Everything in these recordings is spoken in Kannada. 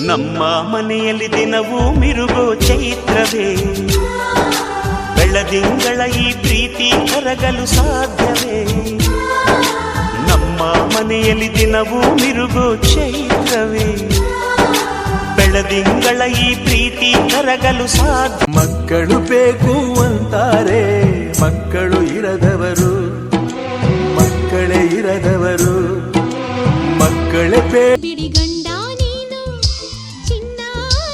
ನಮ್ಮ ಮನೆಯಲ್ಲಿ ದಿನವೂ ಮಿರುಗೋ ಚೈತ್ರವೇ, ಬೆಳದಿಂಗಳ ಈ ಪ್ರೀತಿ ಕರಗಲು ಸಾಧ್ಯವೇ? ನಮ್ಮ ಮನೆಯಲ್ಲಿ ದಿನವೂ ಮಿರುಗೋ ಚೈತ್ರವೇ, ಬೆಳದಿಂಗಳ ಈ ಪ್ರೀತಿ ಕರಗಲು ಸಾಧ್ಯ. ಮಕ್ಕಳು ಬೇಕು ಅಂತಾರೆ, ಮಕ್ಕಳು ಇರದವರು, ಮಕ್ಕಳೇ ಇರದವರು, ಮಕ್ಕಳೇ ಬಿಡಿ ಗಂಡ ನೀನು ಚಿನ್ನ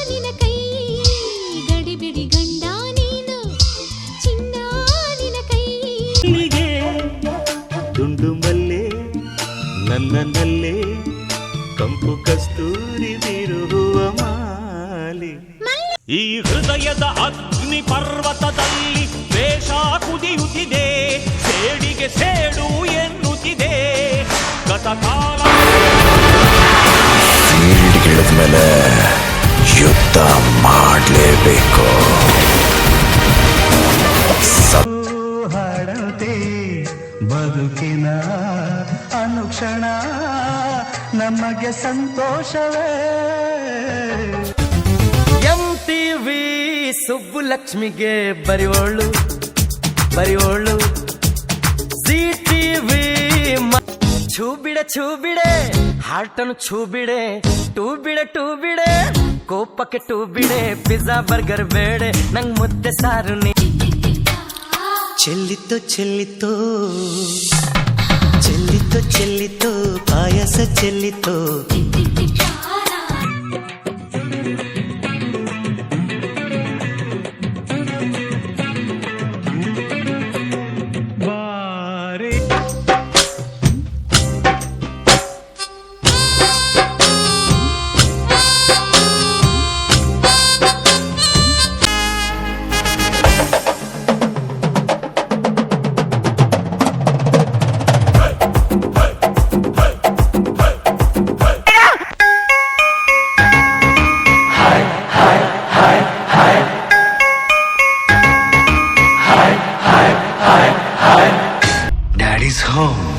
ನಿನ ಕೈ, ಗಡಿ ಬಿಡಿ ಗಂಡ ನೀನು ಚಿನ್ನ ನಿನ ಕೈ. ದುಂಡು ಮಲ್ಲೆ ನನ್ನಲ್ಲೇ ಕಂಪು ಕಸ್ತೂರಿ ಬೀರುವ ಮಾಲೆ. ಈ ಹೃದಯದ ಅಗ್ನಿ ಪರ್ವತದಲ್ಲಿ ದ್ವೇಷ ಕುದಿಯುತ್ತಿದೆ, ಸೇಡಿಗೆ ಸೇಡು ಎನ್ನುತ್ತಿದೆ ಗತಕಾಲ. ಫೀಲ್ಡ್ಗಿಳಿದ ಮೇಲೆ ಯುದ್ಧ ಮಾಡಲೇಬೇಕು. ಹಾಡಂತೆ ಬದುಕಿನ ಅನುಕ್ಷಣ ನಮಗೆ ಸಂತೋಷವೇ. MTV ಸುಬ್ಬುಲಕ್ಷ್ಮಿಗೆ ಬರಿವೋಳು ಬರಿವೋಳು, ZTV ಛೂ ಬಿಡೆ ಹಾರ್ಟನ್ನು ಛೂ ಬಿಡೆ, ಟೂ ಬಿಡೆ ಕೋಪಕ್ಕೆ ಟೂ ಬಿಡೆ, ಪಿಜ್ಜಾ ಬರ್ಗರ್ ಬೇಡೆ ನಂಗ್ ಮುದ್ದೆ ಸಾರು ನೀ. ಚೆಲ್ಲಿತೋ ಚೆಲ್ಲಿತೋ ಚೆಲ್ಲಿತೋ ಚೆಲ್ಲಿತೋ ಪಾಯಸ ಚೆಲ್ಲಿತೋ. Daddy's home.